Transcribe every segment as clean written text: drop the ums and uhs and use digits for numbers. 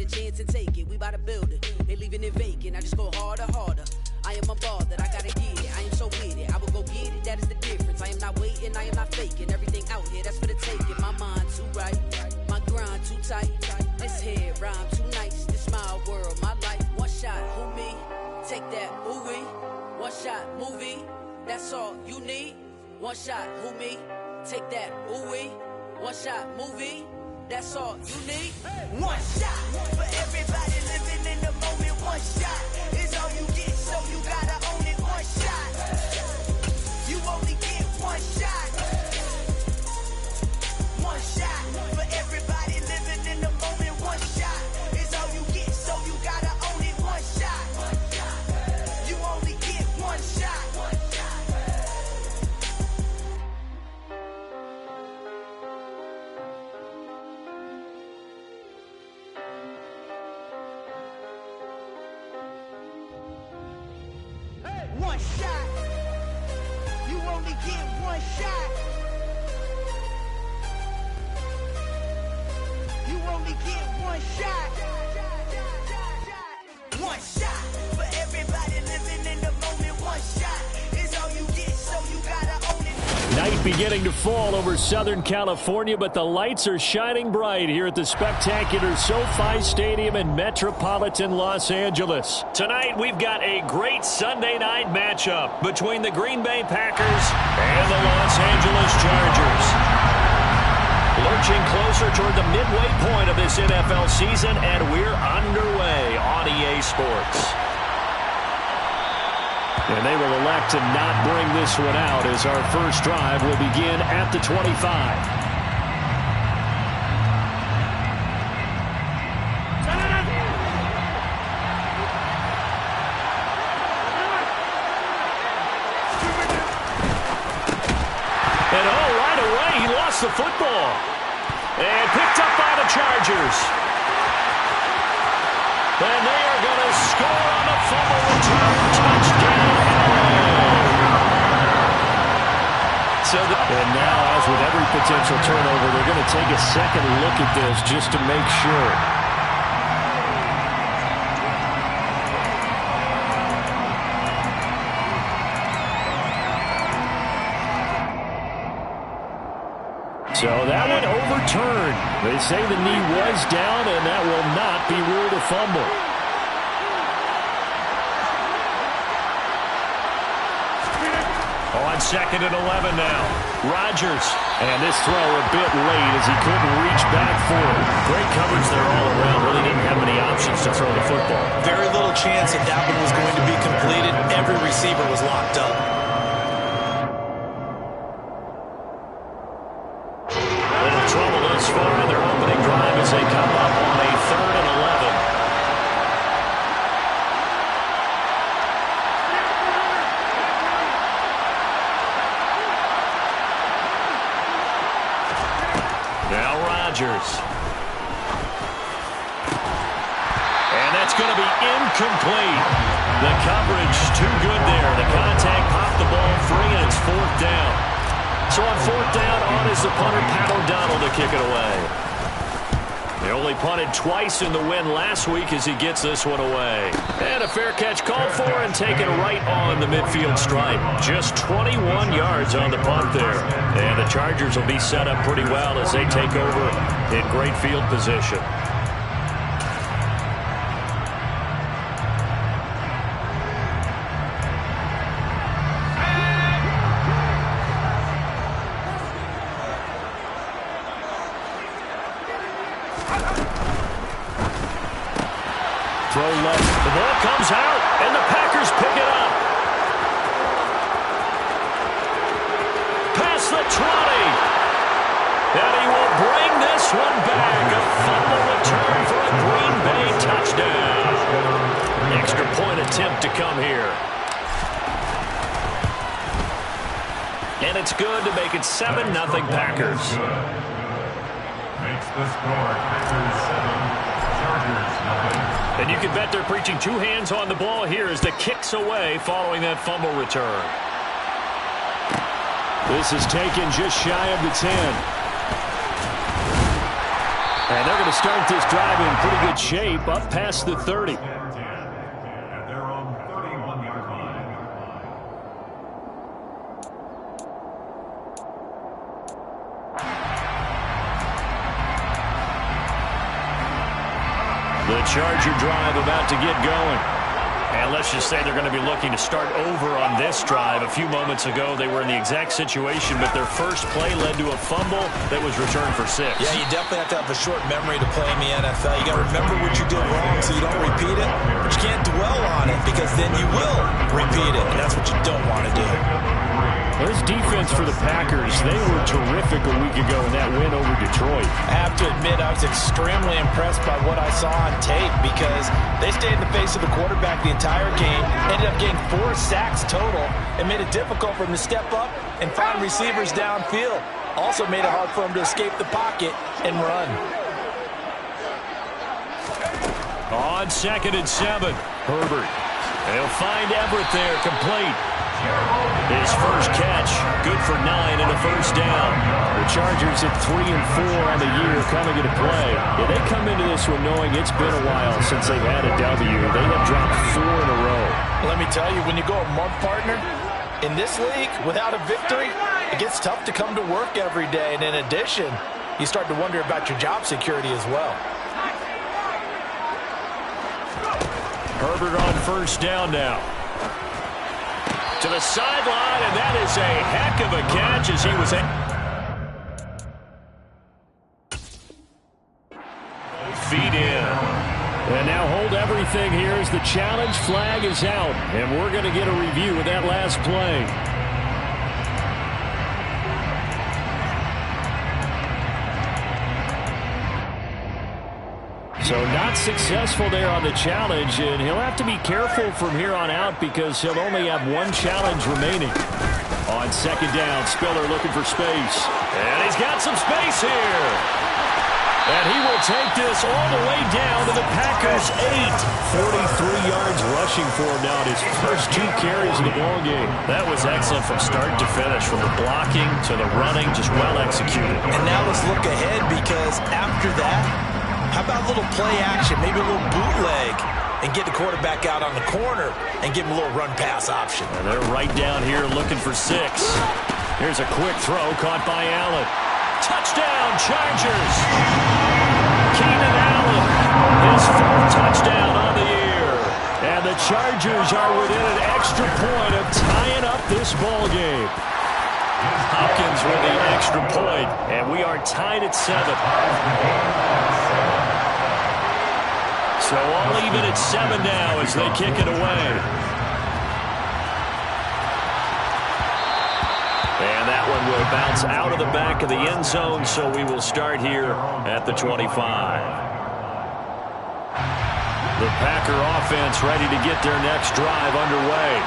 chance and take it. We bout to build it. They leaving it vacant. I just go harder, harder. I am a ball that I gotta get it. I am so with it. I will go get it. That is the difference. I am not waiting. I am not faking. Everything out here, that's for the taking. My mind too right. My grind too tight. This head rhyme too nice. This my world, my life. One shot, who me? Take that, who we? One shot, movie. That's all you need. One shot, who me? Take that, ooh wee. One shot, movie. That's all you need. One shot for everybody living in the moment. One shot is all you get, so you gotta own it. One shot. You only get one shot. One shot for everybody living in the moment. One shot is all you get, so you gotta own it. One shot. You only get one shot. One shot. You only get one shot. You only get one shot. One shot for everybody living in the moment. One shot is all you get, so you gotta own it. Night beginning to fall over Southern California, but the lights are shining bright here at the spectacular SoFi Stadium in metropolitan Los Angeles. Tonight, we've got a great Sunday night matchup between the Green Bay Packers and the Los Angeles Chargers. Lurching closer toward the midway point of this NFL season, and we're underway on EA Sports. And they will elect to not bring this one out as our first drive will begin at the 25. And right away, he lost the football. And picked up by the Chargers. And they are going to score on the fumble return. Touchdown. And now, as with every potential turnover, they're going to take a second look at this just to make sure. So that one overturned. They say the knee was down, and that will not be ruled a fumble. On 2nd and 11 now. Rodgers. And this throw a bit late as he couldn't reach back for it. Great coverage there all around. Really didn't have many options to throw the football. Very little chance that that one was going to be completed. Every receiver was locked up. Little trouble thus far in their opening drive as they come up on a 3rd and 11. Now Rodgers. And that's going to be incomplete. The coverage too good there. The contact popped the ball free, and it's 4th down. So on 4th down, on is the punter, Pat O'Donnell, to kick it away. They only punted twice in the win last week as he gets this one away. And a fair catch called for and taken right on the midfield stripe. Just 21 yards on the punt there. And the Chargers will be set up pretty well as they take over in great field position. Throw left. The ball comes out, and the Packers pick it up. Past the 20. And he will bring this one back. A fumble return for a Green Bay touchdown. Extra point attempt to come here. And it's good to make it 7-0 Packers. Makes the score Packers 7, Chargers 0. And you can bet they're preaching two hands on the ball here as the kick's away following that fumble return. This is taken just shy of the 10. And they're going to start this drive in pretty good shape, up past the 30. And they're on 31-yard line. The Charger drive about to get going. And let's just say they're going to be looking to start over on this drive. A few moments ago, they were in the exact situation, but their first play led to a fumble that was returned for 6. Yeah, you definitely have to have a short memory to play in the NFL. You got to remember what you did wrong so you don't repeat it, but you can't dwell on it because then you will repeat it, and that's what you don't want to do. This defense for the Packers, they were terrific a week ago in that win over Detroit. I have to admit, I was extremely impressed by what I saw on tape because they stayed in the face of the quarterback the entire game, ended up getting 4 sacks total, and made it difficult for him to step up and find receivers downfield. Also made it hard for him to escape the pocket and run. On 2nd and 7, Herbert. They'll find Everett there, complete. His first catch, good for 9 and a first down. The Chargers at 3-4 on the year coming into play. Yeah, they come into this one knowing it's been a while since they've had a W. They have dropped 4 in a row. Let me tell you, when you go a month, partner, in this league, without a victory, it gets tough to come to work every day. And in addition, you start to wonder about your job security as well. Herbert on first down now. To the sideline, and that is a heck of a catch as he was feet in. And now hold everything here as the challenge flag is out, and we're going to get a review of that last play. So not successful there on the challenge, and he'll have to be careful from here on out because he'll only have 1 challenge remaining. On 2nd down, Spiller looking for space. And he's got some space here. And he will take this all the way down to the Packers' 8. 43 yards rushing for him now in his first 2 carries of the ballgame. That was excellent from start to finish, from the blocking to the running, just well executed. And now let's look ahead because after that, how about a little play action, maybe a little bootleg, and get the quarterback out on the corner and give him a little run-pass option. And they're right down here looking for 6. Here's a quick throw caught by Allen. Touchdown, Chargers! Keenan Allen, his 4th touchdown on the year. And the Chargers are within an extra point of tying up this ball game. Hopkins with the extra point, and we are tied at 7. So all even at 7 now as they kick it away. And that one will bounce out of the back of the end zone, so we will start here at the 25. The Packer offense ready to get their next drive underway.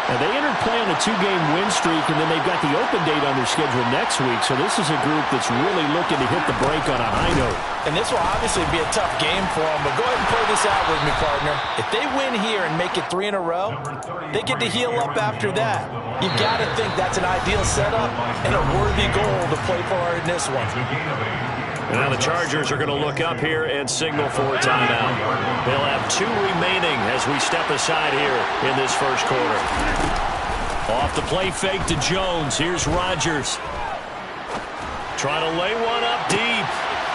And they entered play on a 2-game win streak, and then they've got the open date on their schedule next week. So this is a group that's really looking to hit the break on a high note. And this will obviously be a tough game for them, but go ahead and play this out with me, partner. If they win here and make it 3 in a row, they get to heal up after that. You've got to think that's an ideal setup and a worthy goal to play for in this one. Now the Chargers are going to look up here and signal for a timeout. They'll have 2 remaining as we step aside here in this first quarter. Off the play fake to Jones. Here's Rodgers. Trying to lay one up deep.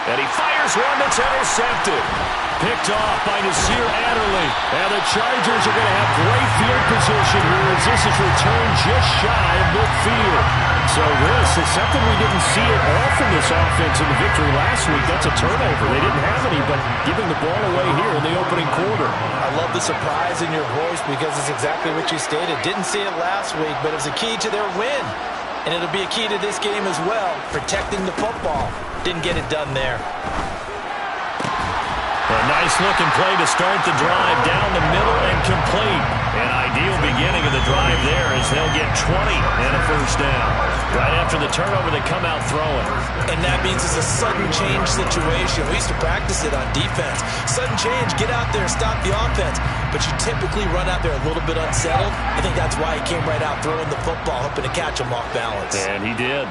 And he fires one that's intercepted. Picked off by Nasir Adderley. And the Chargers are going to have great field position here as this is returned just shy of midfield. So this is something we didn't see at all from this offense in the victory last week. That's a turnover. They didn't have any, but giving the ball away here in the opening quarter. I love the surprise in your voice because it's exactly what you stated. Didn't see it last week, but it was a key to their win. And it'll be a key to this game as well, protecting the football. Didn't get it done there. A nice-looking play to start the drive down the middle and complete. An ideal beginning of the drive there as they'll get 20 and a first down. Right after the turnover, they come out throwing. And that means it's a sudden change situation. We used to practice it on defense. Sudden change, get out there, stop the offense. But you typically run out there a little bit unsettled. I think that's why he came right out throwing the football, hoping to catch him off balance. And he did.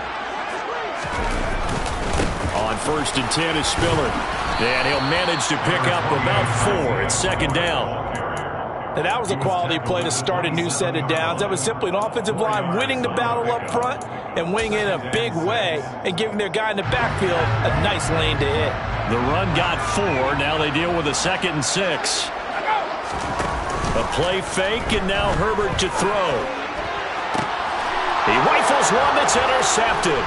On On 1st and 10 is Spiller. And he'll manage to pick up about 4. It's 2nd down. And that was a quality play to start a new set of downs. That was simply an offensive line winning the battle up front and winning in a big way and giving their guy in the backfield a nice lane to hit. The run got 4. Now they deal with a 2nd and 6. A play fake, and now Herbert to throw. He rifles one that's intercepted.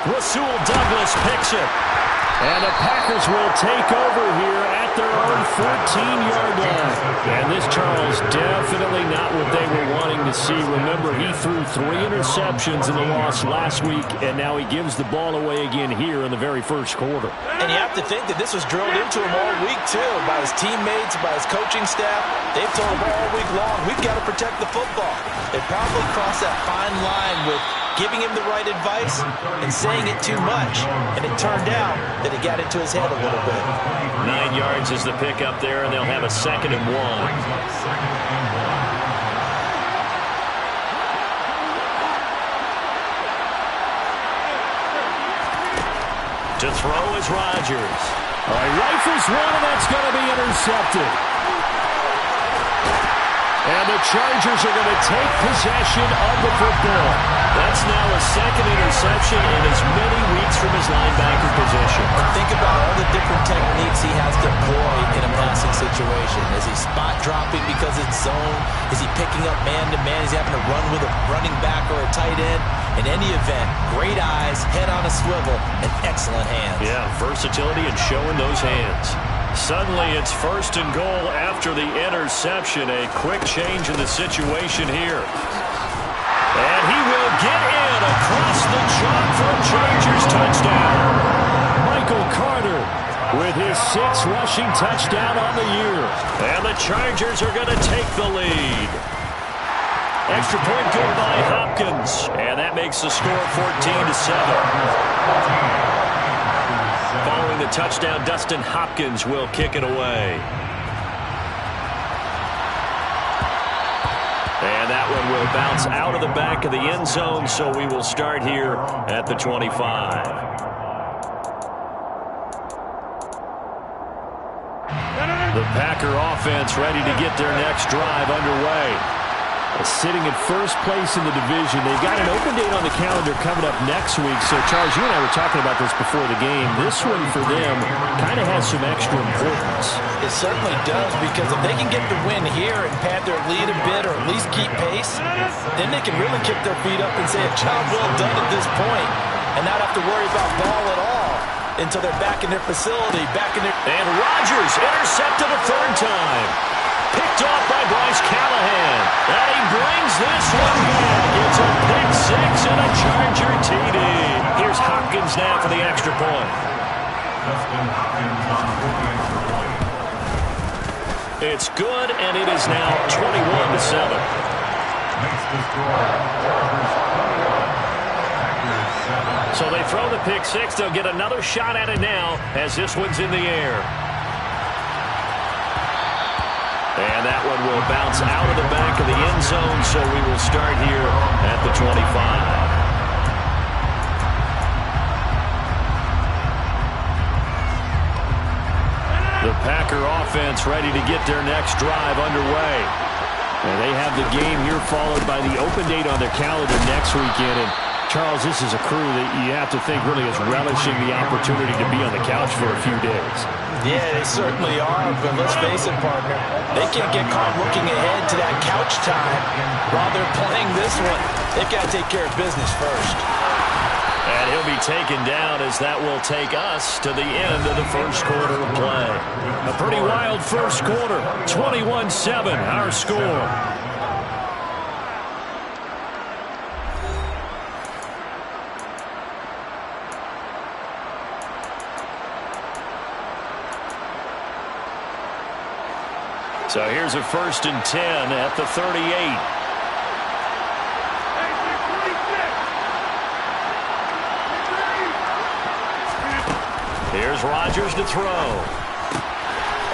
Rasul Douglas picks it. And the Packers will take over here at their own 14-yard line. And this, Charles, definitely not what they were wanting to see. Remember, he threw 3 interceptions in the loss last week, and now he gives the ball away again here in the very first quarter. And you have to think that this was drilled into him all week, too, by his teammates, by his coaching staff. They've told him all week long, we've got to protect the football. They probably crossed that fine line with giving him the right advice and saying it too much. And it turned out that it got into his head a little bit. 9 yards is the pickup there, and they'll have a 2nd and 1. To throw is Rodgers. All right, rifles one, and that's going to be intercepted. And the Chargers are going to take possession of the football. That's now a 2nd interception in as many weeks from his linebacker position. Think about all the different techniques he has to employ in a passing situation. Is he spot dropping because it's zone? Is he picking up man-to-man? Is he having to run with a running back or a tight end? In any event, great eyes, head on a swivel, and excellent hands. Yeah, versatility and showing those hands. Suddenly, it's 1st and goal after the interception. A quick change in the situation here. And he will get in across the chalk for a Chargers touchdown. Michael Carter with his 6th rushing touchdown on the year. And the Chargers are going to take the lead. Extra point good by Hopkins. And that makes the score 14-7. Following the touchdown, Dustin Hopkins will kick it away. And that one will bounce out of the back of the end zone, so we will start here at the 25. The Packer offense ready to get their next drive underway. Sitting in first place in the division. They've got an open date on the calendar coming up next week. So, Charles, you and I were talking about this before the game. This one for them kind of has some extra importance. It certainly does, because if they can get the win here and pad their lead a bit or at least keep pace, then they can really kick their feet up and say a job well done at this point and not have to worry about ball at all until they're back in their facility, back in their... And Rodgers intercepted a 3rd time. Picked off by Bryce Callahan. And he brings this one back. It's a pick 6 and a Charger TD. Here's Hopkins now for the extra point. It's good, and it is now 21-7. So they throw the pick 6. They'll get another shot at it now as this one's in the air. And that one will bounce out of the back of the end zone, so we will start here at the 25. The Packer offense ready to get their next drive underway. And they have the game here followed by the open date on their calendar next weekend. And Charles, this is a crew that you have to think really is relishing the opportunity to be on the couch for a few days. Yeah, they certainly are, but let's face it, partner. They can't get caught looking ahead to that couch time while they're playing this one. They've got to take care of business first. And he'll be taken down as that will take us to the end of the first quarter of play. A pretty wild first quarter, 21-7, our score. So here's a 1st and 10 at the 38. Here's Rodgers to throw.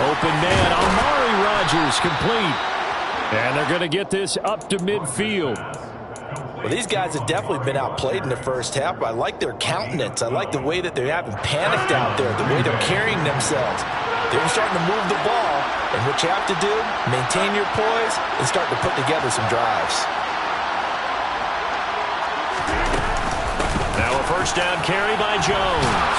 Open man, Amari Rodgers complete. And they're going to get this up to midfield. Well, these guys have definitely been outplayed in the first half, but I like their countenance. I like the way that they haven't panicked out there, the way they're carrying themselves. They're starting to move the ball, and what you have to do, maintain your poise and start to put together some drives. Now a first down carry by Jones.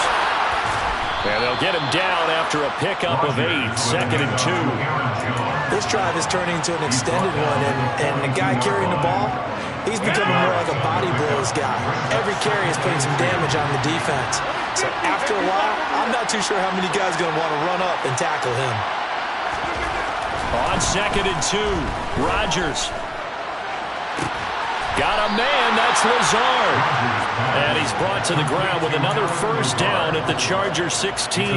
And they'll get him down after a pickup of 8, 2nd and 2. This drive is turning into an extended one, and the guy carrying the ball, he's becoming more like a body blows guy. Every carry is putting some damage on the defense. So after a while, I'm not too sure how many guys are going to want to run up and tackle him. On 2nd and 2, Rodgers. Got a man, that's Lazard. And he's brought to the ground with another first down at the Chargers 16. A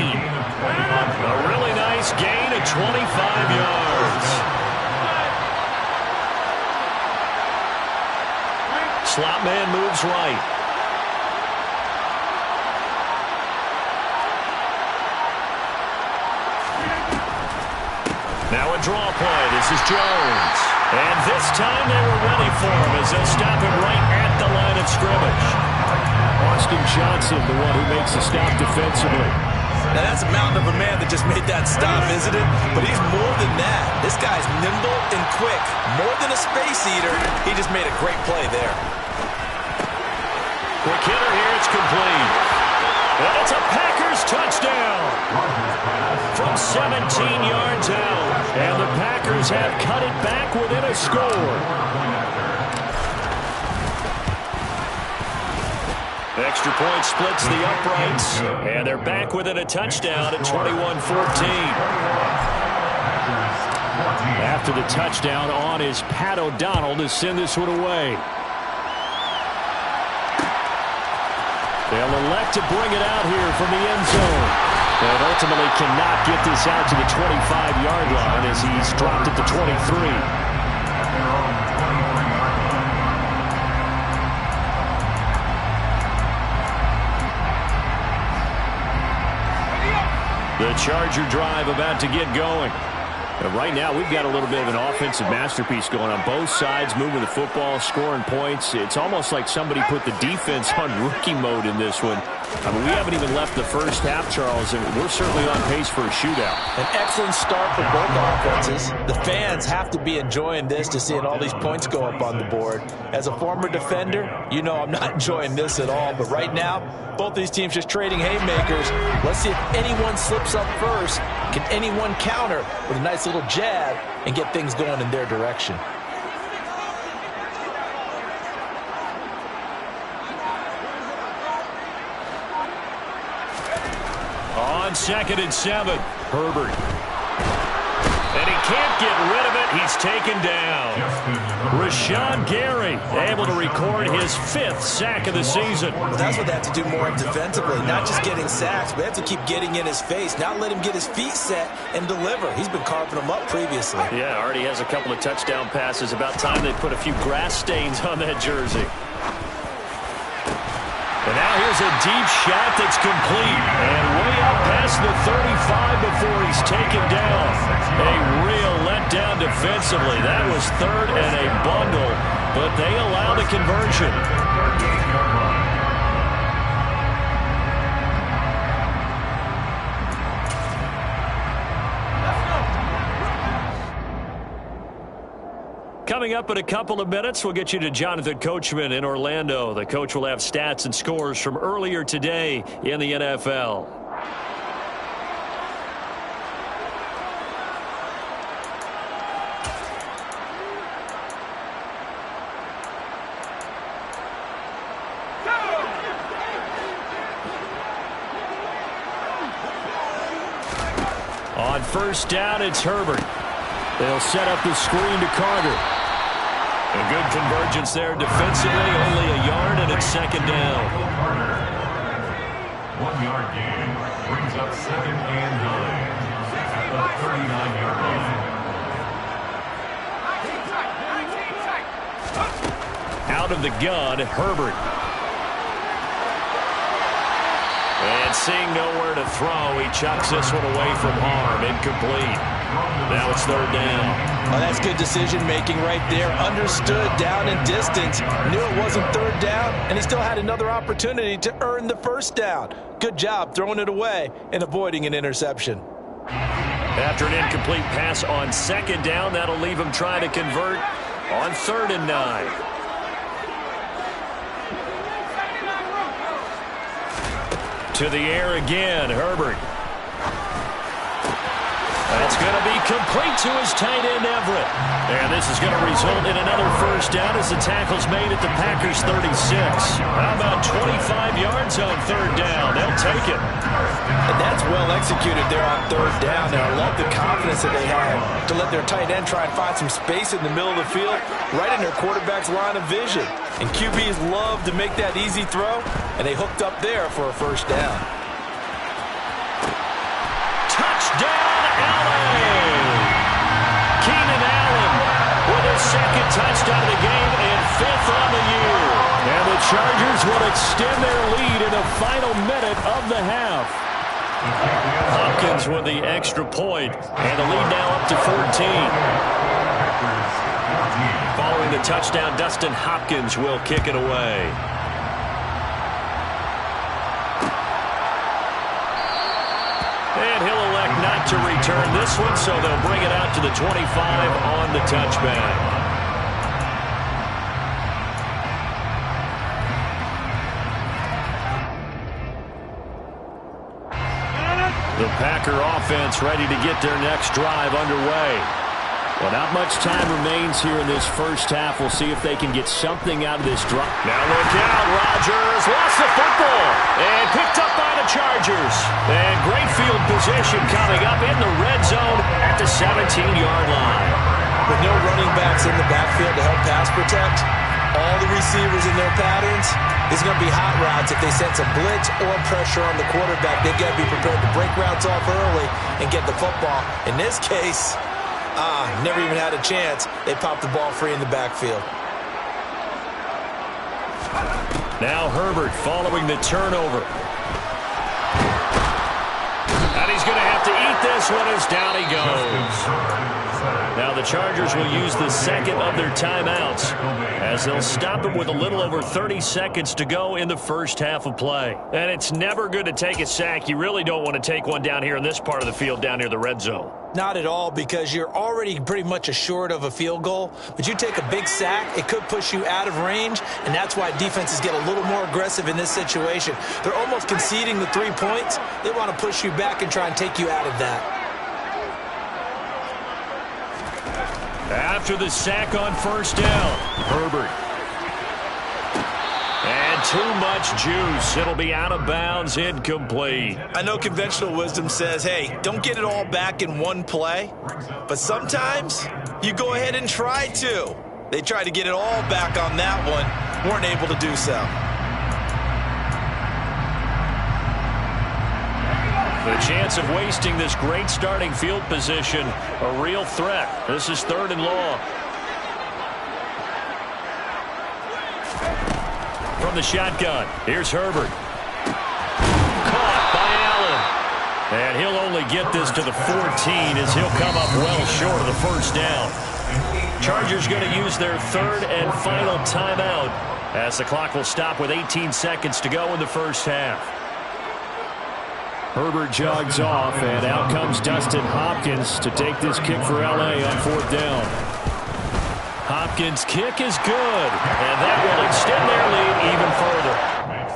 really nice gain of 25 yards. Slot man moves right. Now a draw play. This is Jones. And this time they were ready for him as they'll stop him right at the line of scrimmage. Austin Johnson, the one who makes the stop defensively. Now that's a mountain of a man that just made that stop, isn't it? But he's more than that. This guy's nimble and quick. More than a space eater. He just made a great play there. Quick hitter here, it's complete. And it's a Packers touchdown from 17 yards out. And the Packers have cut it back within a score. Extra point splits the uprights. And they're back within a touchdown at 21-14. After the touchdown on is Pat O'Donnell to send this one away. They'll elect to bring it out here from the end zone. And ultimately cannot get this out to the 25-yard line as he's dropped at the 23. The Charger drive about to get going. And right now, we've got a little bit of an offensive masterpiece going on both sides, moving the football, scoring points. It's almost like somebody put the defense on rookie mode in this one. I mean, we haven't even left the first half, Charles, and we're certainly on pace for a shootout. An excellent start for both offenses. The fans have to be enjoying this to seeing all these points go up on the board. As a former defender, you know I'm not enjoying this at all. But right now, both these teams just trading haymakers. Let's see if anyone slips up first. Can anyone counter with a nice little jab and get things going in their direction? On 2nd and 7, Herbert. And he can't get rid of it. He's taken down. Rashawn Gary able to record his 5th sack of the season. Well, that's what they have to do more defensively. Not just getting sacks, but they have to keep getting in his face. Not let him get his feet set and deliver. He's been carving them up previously. Yeah, already has a couple of touchdown passes. About time they put a few grass stains on that jersey. And now here's a deep shot that's complete. And way out past the 35 before he's taken down. A real letdown defensively. That was 3rd and a bundle, but they allow the conversion. Coming up in a couple of minutes, we'll get you to Jonathan Coachman in Orlando. The coach will have stats and scores from earlier today in the NFL. On first down, it's Herbert. They'll set up the screen to Carter. A good convergence there defensively, only a yard, and it's 2nd down. 1 yard gain brings up 2nd and 9 at the 39-yard line. Out of the gun, Herbert. And seeing nowhere to throw, he chucks this one away from harm, incomplete. Now it's third down. Well, that's good decision-making right there. Understood down and distance. Knew it wasn't third down, and he still had another opportunity to earn the first down. Good job throwing it away and avoiding an interception. After an incomplete pass on second down, that'll leave him trying to convert on 3rd and 9. To the air again, Herbert. That's going to be complete to his tight end, Everett. And this is going to result in another first down as the tackle's made at the Packers' 36. How about 25 yards on 3rd down? They'll take it. And that's well executed there on 3rd down. And I love the confidence that they had to let their tight end try and find some space in the middle of the field, right in their quarterback's line of vision. And QBs love to make that easy throw, and they hooked up there for a first down. Touchdown, Allen! Keenan Allen with his 2nd touchdown of the game and 5th on the year. And the Chargers will extend their lead in the final minute of the half. Hopkins with the extra point, and the lead now up to 14. Following the touchdown, Dustin Hopkins will kick it away. And he'll elect not to return this one, so they'll bring it out to the 25 on the touchback. The Packer offense ready to get their next drive underway. Well, not much time remains here in this first half. We'll see if they can get something out of this drive. Now look out, Rodgers lost the football and picked up by the Chargers. And great field position coming up in the red zone at the 17-yard line. With no running backs in the backfield to help pass protect, all the receivers in their patterns, it's going to be hot routes if they sense a blitz or pressure on the quarterback. They've got to be prepared to break routes off early and get the football. In this case, never even had a chance. They popped the ball free in the backfield. Now Herbert following the turnover. And he's going to have to eat this one as down he goes. Now the Chargers will use the 2nd of their timeouts as they'll stop him with a little over 30 seconds to go in the first half of play. And it's never good to take a sack. You really don't want to take one down here in this part of the field down near the red zone. Not at all, because you're already pretty much assured of a field goal. But you take a big sack, it could push you out of range, and that's why defenses get a little more aggressive in this situation. They're almost conceding the 3 points. They want to push you back and try and take you out of that. After the sack on first down, Herbert. And too much juice. It'll be out of bounds, incomplete. I know conventional wisdom says, hey, don't get it all back in one play. But sometimes you go ahead and try to. They tried to get it all back on that one. Weren't able to do so. The chance of wasting this great starting field position, a real threat. This is 3rd and long. From the shotgun, here's Herbert. Caught by Allen. And he'll only get this to the 14 as he'll come up well short of the first down. Chargers going to use their 3rd and final timeout as the clock will stop with 18 seconds to go in the first half. Herbert jogs off, and out comes Dustin Hopkins to take this kick for L.A. on 4th down. Hopkins' kick is good, and that will extend their lead even further.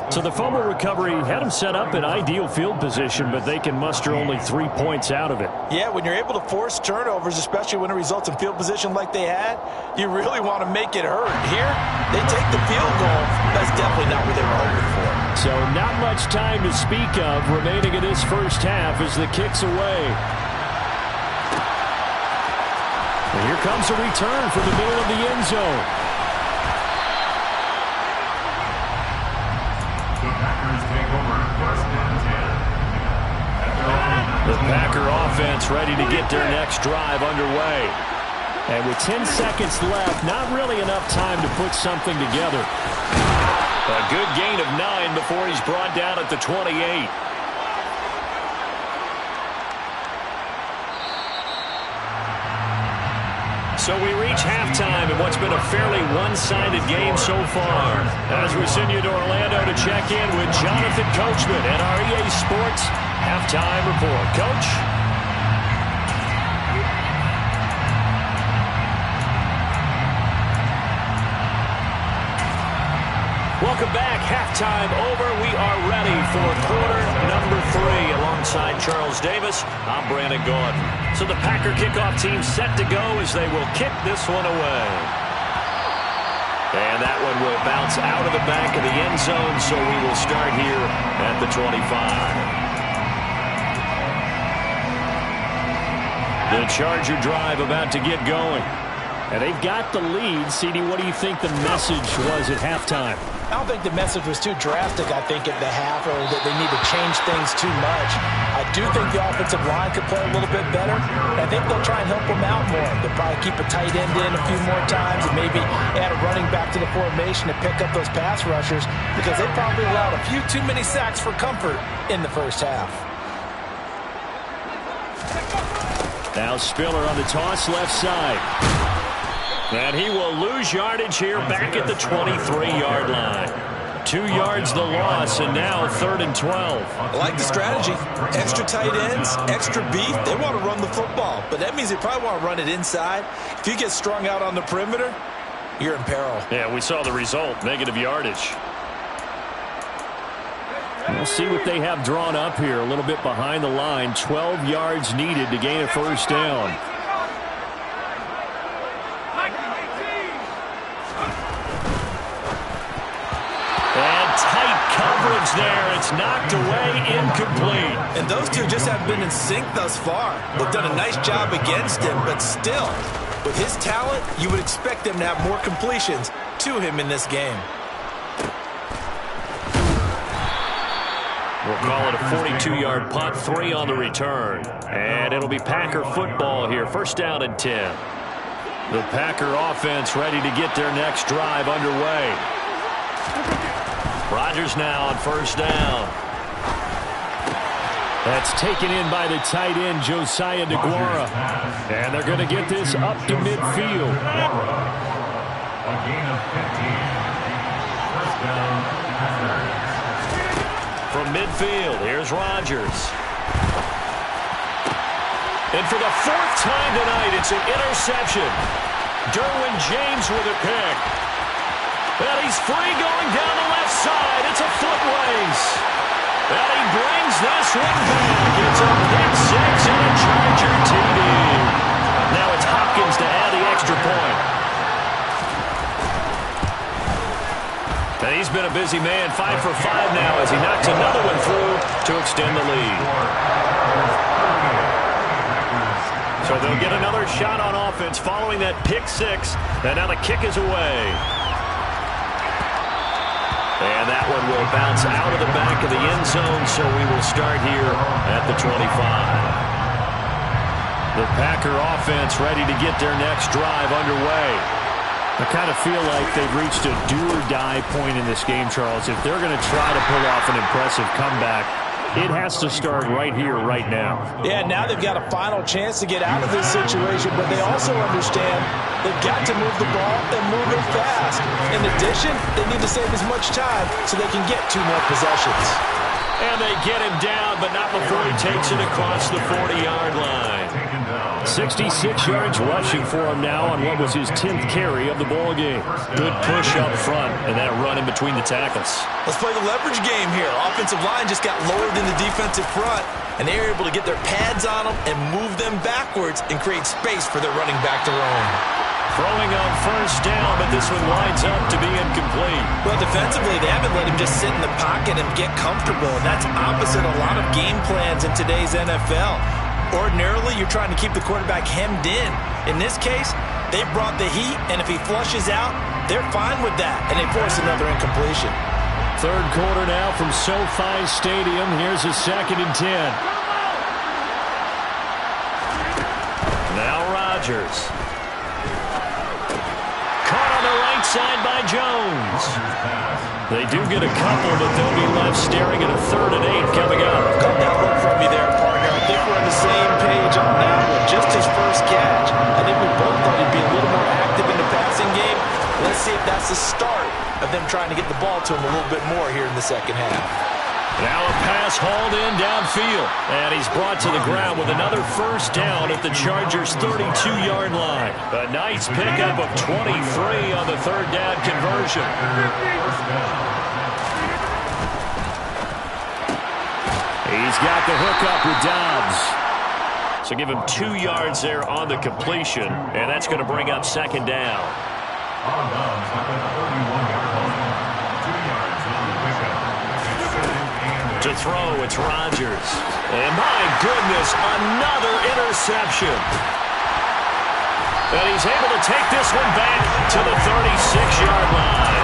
So the fumble recovery had them set up in ideal field position, but they can muster only 3 points out of it. Yeah, when you're able to force turnovers, especially when it results in field position like they had, you really want to make it hurt. Here, they take the field goal. That's definitely not what they were hoping for. So not much time to speak of remaining in this first half as the kick's away. And here comes a return from the middle of the end zone. The Packers take over 1st and 10. The Packer offense ready to get their next drive underway. And with 10 seconds left, not really enough time to put something together. A good gain of 9 before he's brought down at the 28. So we reach halftime in what's been a fairly one-sided game so far. As we send you to Orlando to check in with Jonathan Coachman and our EA Sports Halftime Report. Coach? Welcome back. Halftime over. We are ready for quarter number 3. Alongside Charles Davis, I'm Brandon Gaudin. So the Packer kickoff team set to go as they will kick this one away. And that one will bounce out of the back of the end zone, so we will start here at the 25. The Charger drive about to get going. And they've got the lead. CD, what do you think the message was at halftime? I don't think the message was too drastic, I think, at the half, or that they need to change things too much. I do think the offensive line could play a little bit better. I think they'll try and help them out more. They'll probably keep a tight end in a few more times and maybe add a running back to the formation to pick up those pass rushers, because they probably allowed a few too many sacks for comfort in the first half. Now Spiller on the toss left side. And he will lose yardage here back at the 23-yard line. 2 yards the loss, and now 3rd and 12. I like the strategy. Extra tight ends, extra beef. They want to run the football, but that means they probably want to run it inside. If you get strung out on the perimeter, you're in peril. Yeah, we saw the result, negative yardage. We'll see what they have drawn up here, a little bit behind the line. 12 yards needed to gain a first down. Coverage there. It's knocked away, incomplete. And those two just have been in sync thus far. They've done a nice job against him, but still, with his talent, you would expect them to have more completions to him in this game. We'll call it a 42-yard punt, 3 on the return. And it'll be Packer football here. First down and 10. The Packer offense ready to get their next drive underway. Rodgers now on first down. That's taken in by the tight end, Josiah DeGuara. And they're going to get this up to midfield. A gain of 15. First down, Packers. From midfield, here's Rodgers. And for the 4th time tonight, it's an interception. Derwin James with a pick. And he's free going down the left side. It's a foot race. And he brings this one back. It's a pick 6 and a Charger TD. Now it's Hopkins to add the extra point. And he's been a busy man, 5 for 5 now as he knocks another one through to extend the lead. So they'll get another shot on offense following that pick 6. And now the kick is away. And that one will bounce out of the back of the end zone, so we will start here at the 25. The Packer offense ready to get their next drive underway. I kind of feel like they've reached a do-or-die point in this game, Charles. If they're going to try to pull off an impressive comeback, it has to start right here, right now. Yeah, now they've got a final chance to get out of this situation, but they also understand they've got to move the ball and move it fast. In addition, they need to save as much time so they can get 2 more possessions. And they get him down, but not before he takes it across the 40-yard line. 66 yards rushing for him now on what was his 10th carry of the ball game. Good push up front and that run in between the tackles. Let's play the leverage game here. Offensive line just got lowered in the defensive front, and they were able to get their pads on them and move them backwards and create space for their running back to roam. Throwing on first down, but this one lines up to be incomplete. Well, defensively, they haven't let him just sit in the pocket and get comfortable, and that's opposite a lot of game plans in today's NFL. Ordinarily, you're trying to keep the quarterback hemmed in. In this case, they brought the heat, and if he flushes out, they're fine with that, and they force another incompletion. 3rd quarter now from SoFi Stadium. Here's a 2nd and 10. Now Rodgers. Caught on the right side by Jones. They do get a couple, but they'll be left staring at a 3rd and 8 coming up. Got that look from me there, partner. I think we're on the same page on that one. Just his first catch. I think we both thought he'd be a that's the start of them trying to get the ball to him a little bit more here in the second half. Now a pass hauled in downfield, and he's brought to the ground with another first down at the Chargers' 32-yard line. A nice pickup of 23 on the third down conversion. He's got the hook up with Dobbs. So give him 2 yards there on the completion, and that's going to bring up second down. On Dobbs at the 31-yard line. 2 yards on the pickup. To throw, it's Rodgers. And my goodness, another interception. And he's able to take this one back to the 36-yard line.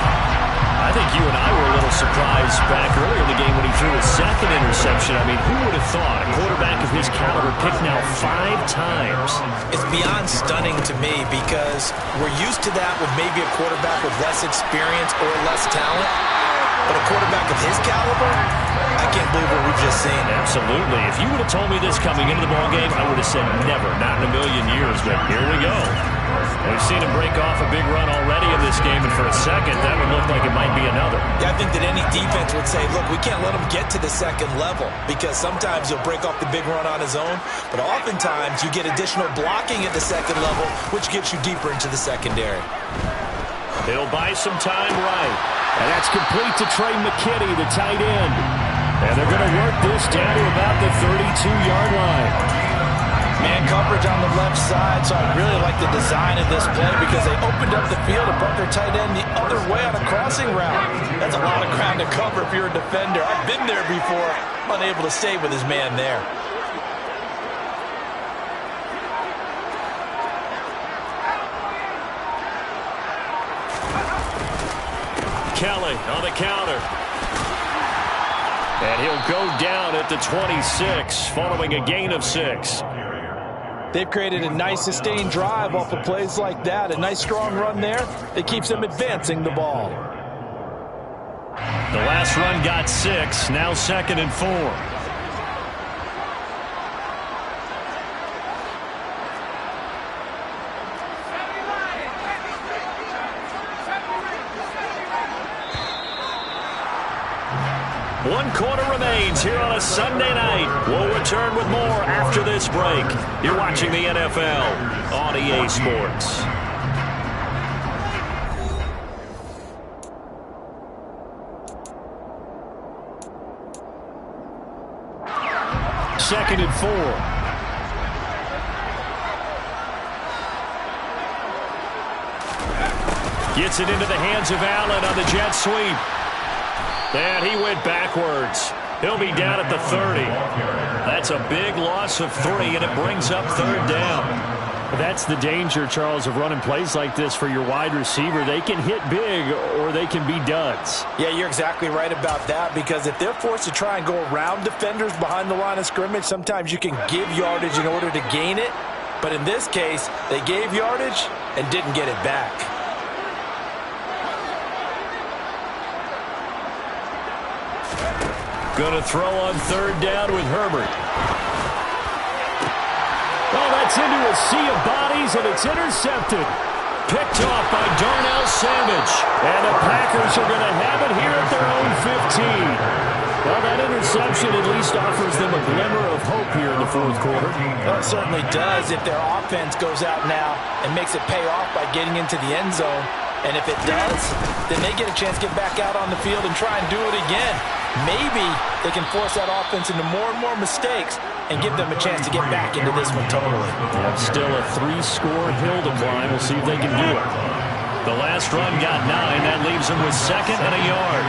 I think you and I were a little surprised back earlier in the game when he threw his second interception. I mean, who would have thought a quarterback of his caliber picked now 5 times? It's beyond stunning to me because we're used to that with maybe a quarterback with less experience or less talent. But a quarterback of his caliber, I can't believe what we've just seen. Absolutely. If you would have told me this coming into the ballgame, I would have said never, not in a million years. But here we go. We've seen him break off a big run already in this game, and for a second, that would look like it might be another. Yeah, I think that any defense would say, look, we can't let him get to the second level because sometimes he'll break off the big run on his own, but oftentimes you get additional blocking at the second level, which gets you deeper into the secondary. He'll buy some time right. And that's complete to Trey McKitty, the tight end. And they're going to work this down to about the 32-yard line. Man coverage on the left side, so I really like the design of this play because they opened up the field and brought their tight end the other way on a crossing route. That's a lot of ground to cover if you're a defender. I've been there before, unable to stay with his man there. Kelly on the counter. And he'll go down at the 26 following a gain of 6. They've created a nice sustained drive off of plays like that. A nice strong run there that keeps them advancing the ball. The last run got 6. Now 2nd and 4. One quarter remains here on a Sunday night. We'll return with more after this break. You're watching the NFL on EA Sports. Second and 4. Gets it into the hands of Allen on the jet sweep. And he went backwards. He'll be down at the 30. That's a big loss of 3, and it brings up 3rd down. That's the danger, Charles, of running plays like this for your wide receiver. They can hit big or they can be duds. Yeah, you're exactly right about that because if they're forced to try and go around defenders behind the line of scrimmage, sometimes you can give yardage in order to gain it. But in this case, they gave yardage and didn't get it back. Going to throw on 3rd down with Herbert. Oh, that's into a sea of bodies, and it's intercepted. Picked off by Darnell Savage. And the Packers are going to have it here at their own 15. Well, that interception at least offers them a glimmer of hope here in the 4th quarter. Well, it certainly does if their offense goes out now and makes it pay off by getting into the end zone. And if it does, then they get a chance to get back out on the field and try and do it again. Maybe they can force that offense into more and more mistakes and give them a chance to get back into this one totally. Yeah, still a 3-score hill to climb. We'll see if they can do it. The last run got 9. That leaves them with 2nd and a yard.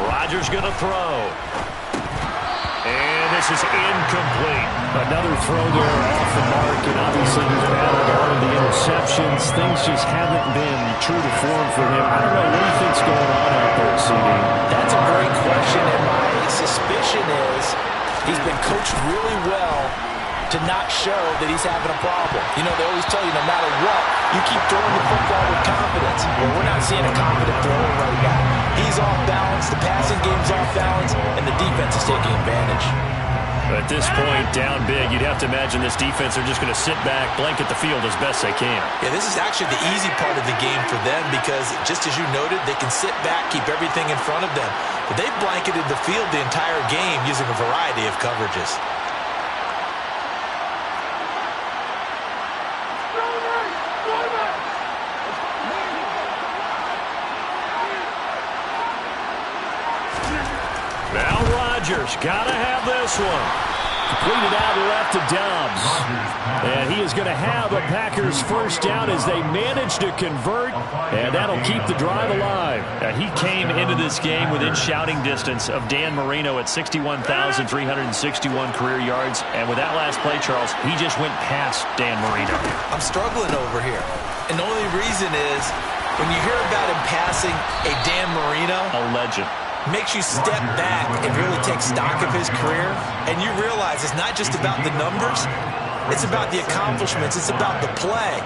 Rodgers going to throw. And this is incomplete. Another throw there off the mark, and obviously he's battled all of the interceptions. Things just haven't been true to form for him. I don't know what he thinks going on out there, CD. That's a great question, and my suspicion is he's been coached really well to not show that he's having a problem. You know, they always tell you no matter what, you keep throwing the football with confidence. Well, we're not seeing a confident thrower right now. He's off balance, the passing game's off balance, and the defense is taking advantage. At this point, down big, you'd have to imagine this defense are just going to sit back, blanket the field as best they can. Yeah, this is actually the easy part of the game for them because, just as you noted, they can sit back, keep everything in front of them. But they've blanketed the field the entire game using a variety of coverages. Now Rodgers, gotta have this one. Completed out left to Dobbs. And he is going to have a Packers first down as they manage to convert, and that'll keep the drive alive. He came into this game within shouting distance of Dan Marino at 61,361 career yards. And with that last play, Charles, he just went past Dan Marino. I'm struggling over here. And the only reason is when you hear about him passing a Dan Marino, a legend, makes you step back and really take stock of his career, and you realize it's not just about the numbers, it's about the accomplishments, it's about the play.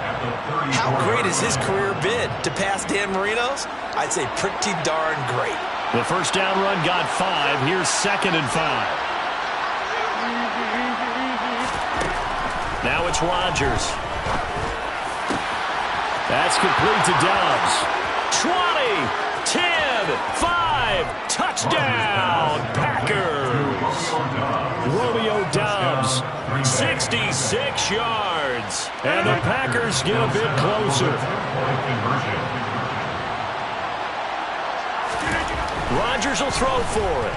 How great has his career been? To pass Dan Marino's? I'd say pretty darn great. The first down run got 5. Here's 2nd and 5. Now it's Rodgers. That's complete to Dobbs. 20, 10, 5, touchdown, Packers. Romeo Dobbs, 66 yards. And the Packers get a bit closer. Rodgers will throw for it.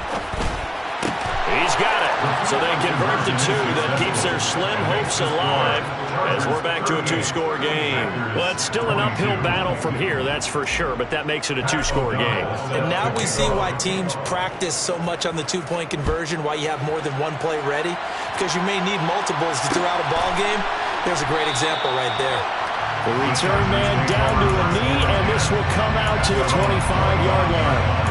He's got it. So they convert the 2. That keeps their slim hopes alive as we're back to a 2-score game. Well, it's still an uphill battle from here, that's for sure, but that makes it a 2-score game. And now we see why teams practice so much on the 2-point conversion, why you have more than one play ready, because you may need multiples to throw out a ball game. There's a great example right there. The return man down to a knee, and this will come out to the 25-yard line.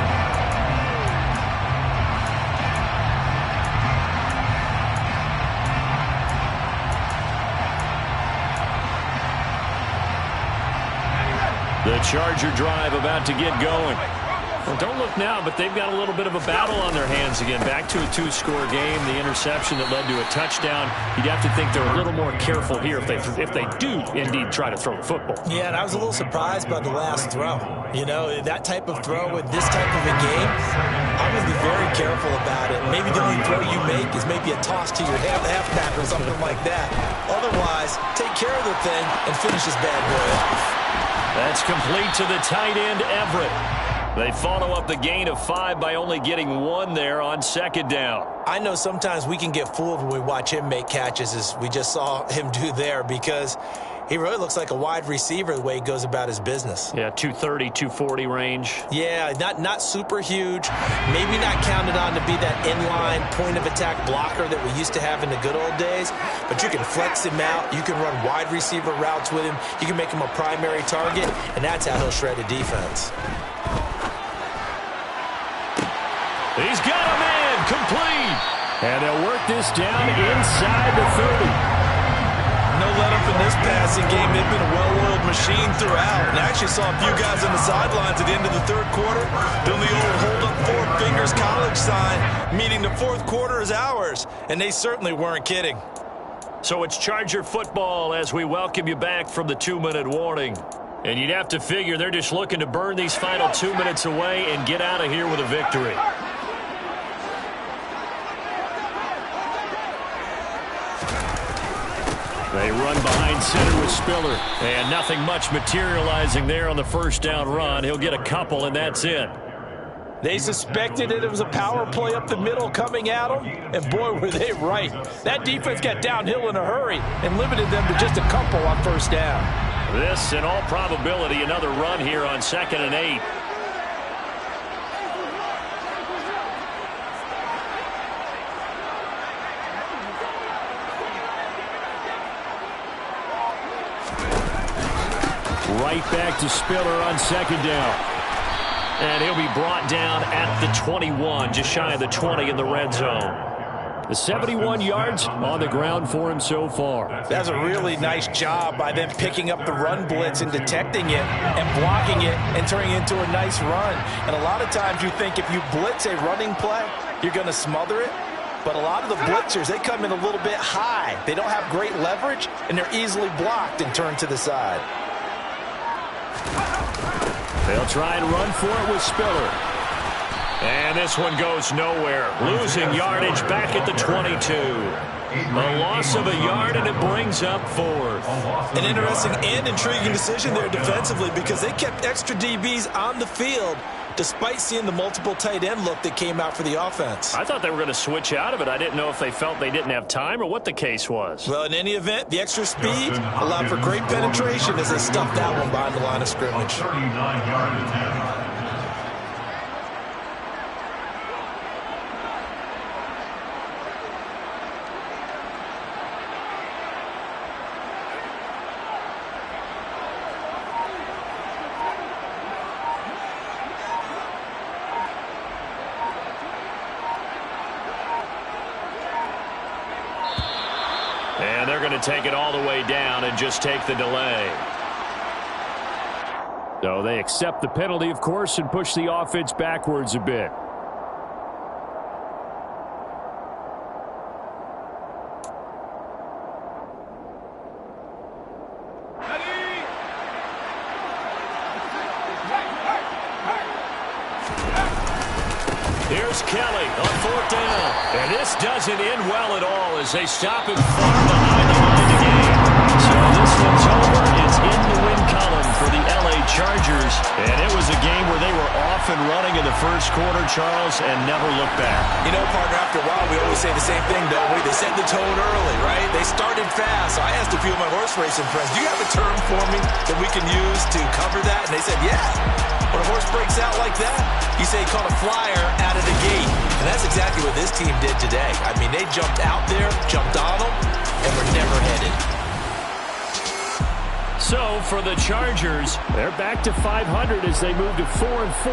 The Charger drive about to get going. Well, don't look now, but they've got a little bit of a battle on their hands again. Back to a 2-score game. The interception that led to a touchdown. You'd have to think they're a little more careful here if they do indeed try to throw the football. Yeah, and I was a little surprised by the last throw. You know, that type of throw with this type of a game, I'm going to be very careful about it. Maybe the only throw you make is maybe a toss to your halfback or something like that. Otherwise, take care of the thing and finish this bad boy off. That's complete to the tight end, Everett. They follow up the gain of 5 by only getting 1 there on 2nd down. I know sometimes we can get fooled when we watch him make catches, as we just saw him do there, because he really looks like a wide receiver the way he goes about his business. Yeah, 230, 240 range. Yeah, not super huge. Maybe not counted on to be that inline point-of-attack blocker that we used to have in the good old days, but you can flex him out. You can run wide receiver routes with him. You can make him a primary target, and that's how he'll shred a defense. He's got a man, complete. And they'll work this down inside the 30. No let-up in this passing game. They've been a well-oiled machine throughout. And I actually saw a few guys on the sidelines at the end of the 3rd quarter doing the old hold-up 4 fingers college sign, meaning the 4th quarter is ours. And they certainly weren't kidding. So it's Charger football as we welcome you back from the 2-minute warning. And you'd have to figure they're just looking to burn these final 2 minutes away and get out of here with a victory. They run behind center with Spiller. And nothing much materializing there on the first down run. He'll get a couple, and that's it. They suspected it was a power play up the middle coming at them, and boy, were they right. That defense got downhill in a hurry and limited them to just a couple on first down. This, in all probability, another run here on 2nd and 8. Right back to Spiller on 2nd down. And he'll be brought down at the 21, just shy of the 20 in the red zone. The 71 yards on the ground for him so far. That's a really nice job by them picking up the run blitz and detecting it and blocking it and turning it into a nice run. And a lot of times you think if you blitz a running play, you're going to smother it. But a lot of the blitzers, they come in a little bit high. They don't have great leverage, and they're easily blocked and turned to the side. They'll try and run for it with Spiller. And this one goes nowhere. Losing yardage back at the 22. A loss of a yard, and it brings up fourth. An interesting and intriguing decision there defensively because they kept extra DBs on the field despite seeing the multiple tight end look that came out for the offense. I thought they were going to switch out of it. I didn't know if they felt they didn't have time or what the case was. Well, in any event, the extra speed allowed for great penetration as they stuffed that one behind the line of scrimmage. 39-yard attempt. And they're going to take it all the way down and just take the delay. So they accept the penalty, of course, and push the offense backwards a bit. Here's Kelly on fourth down. And this doesn't end well at all as they stop him far behind the line of the game. So this one's over. It's in the win column for the L.A. Chargers. And it was a game where they were off and running in the first quarter, Charles, and never looked back. You know, partner, after a while, we always say the same thing, don't we? They set the tone early, right? They started fast. So I asked a few of my horse racing friends, do you have a term for me that we can use to cover that? And they said, yeah. When a horse breaks out like that, you say he caught a flyer out of the gate. And that's exactly what this team did today. I mean, they jumped out there, jumped on them, and were never headed. So for the Chargers, they're back to 500 as they move to 4-4.